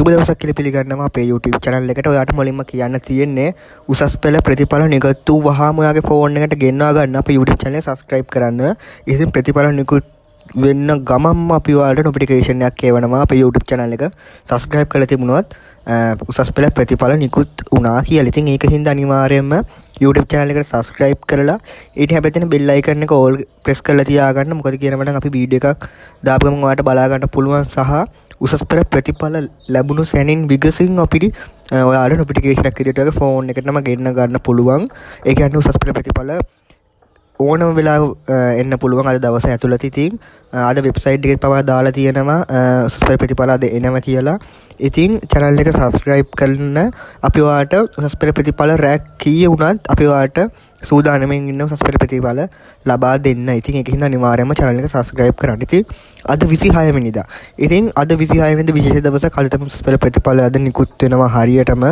සුබ දවසක් කියලා පිළිගන්නවා අපේ YouTube channel එකට. ඔයාට මුලින්ම කියන්න තියෙන්නේ උසස් පෙළ ප්‍රතිඵල නිකුත් වූ වහාම ඔයාගේ ෆෝන් එකට ගෙන්වා ගන්න අපේ YouTube channel එක subscribe කරන්න. ඉතින් ප්‍රතිඵල නිකුත් වෙන්න ගමම්ම අපි ඔයාලට notification එකක් එවනවා අපේ YouTube channel එක subscribe කරලා තිබුණොත් උසස් පෙළ ප්‍රතිඵල නිකුත් වුණා කියලා. ඉතින් ඒක හින්දා අනිවාර්යයෙන්ම YouTube channel එකට subscribe කරලා ඊට හැබැයි තියෙන bell icon එක all press කරලා තියාගන්න. මොකද කියනවනම් අපි වීඩියෝ එකක් දාපු ගමන් ඔයාලට බලා ගන්න පුළුවන් සහ උසස් පෙළ ප්‍රතිඵල ලැබුණු සැනින් විගසින් අපිට ඔයාලට notification එකක් විදියට ඔයාගේ phone එකටම ගෙන්න ගන්න පුළුවන්. ඒ කියන්නේ උසස් පෙළ ප්‍රතිඵල ඕනම වෙලාව එන්න පුළුවන් අද දවසේ ඇතුළත. ඉතින් අද වෙබ්සයිට් එකේ පවා දාලා තියෙනවා උසස් පෙළ ප්‍රතිඵල අද එනවා කියලා. ඉතින් channel එක subscribe කරන්න අපි ඔයාලට උසස් පෙළ ප්‍රතිඵල රැක් කීය වුණත් අපි ඔයාලට සූදානම්ෙන් ඉන්න උසස් පෙළ ප්‍රතිඵල ලබා දෙන්න. ඉතින් ඒක හින්දා අනිවාර්යයෙන්ම channel එක subscribe කරන්න. ඉතින් අද 26 වෙනිදා. ඉතින් අද 26 වෙනිදා විශේෂ දවසක් අලුතම උසස් පෙළ ප්‍රතිඵල අද නිකුත් වෙනවා හරියටම.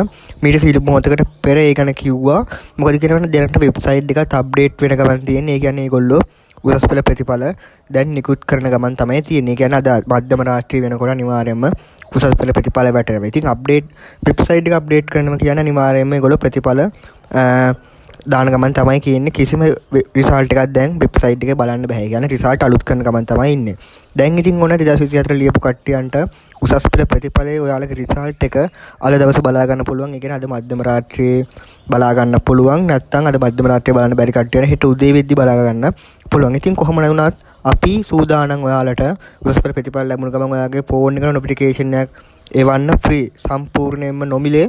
මීට සීල මොහොතකට පෙර ඒ ගැන කිව්වා. මොකද කියනවනම් දැනට වෙබ්සයිට් එකත් අප්ඩේට් වෙන ගමන් තියෙන්නේ. ඒ කියන්නේ ඒගොල්ලෝ උසස් පෙළ ප්‍රතිඵල දැන් නිකුත් කරන ගමන් තමයි තියෙන්නේ. ඒ කියන්නේ අද මධ්‍යම රාත්‍රිය වෙනකොට අනිවාර්යයෙන්ම උසස් පෙළ ප්‍රතිඵල වැටෙනවා. ඉතින් අප්ඩේට් වෙබ්සයිට් එක අප්ඩේට් කරනවා කියන්නේ අනිවාර්යයෙන්ම ඒගොල්ලෝ ප්‍රතිඵල දාන ගමන් තමයි කියන්නේ. කිසිම රිසල්ට් එකක් දැන් වෙබ්සයිට් එකේ බලන්න බෑ. කියන්නේ රිසල්ට් අලුත් කරන ගමන් තමයි ඉන්නේ. දැන් ඉතින් ඕන 2024 ලියපු කට්ටියන්ට උසස් පෙළ ප්‍රතිඵලයේ ඔයාලගේ රිසල්ට් එක අද දවසේ බලා ගන්න පුළුවන්. ඒ කියන්නේ අද මධ්‍යම රාත්‍රියේ බලා ගන්න පුළුවන්. නැත්නම් අද මධ්‍යම රාත්‍රියේ බලන්න බැරි කට්ටියට හෙට උදේ වෙද්දි බලා ගන්න පුළුවන්. ඉතින් කොහොම වුණත් අපි සූදානම් ඔයාලට උසස් පෙළ ප්‍රතිඵල ලැබුණ ගමන් ඔයාගේ ෆෝන් එකට notification එකක් එවන්න free සම්පූර්ණයෙන්ම නොමිලේ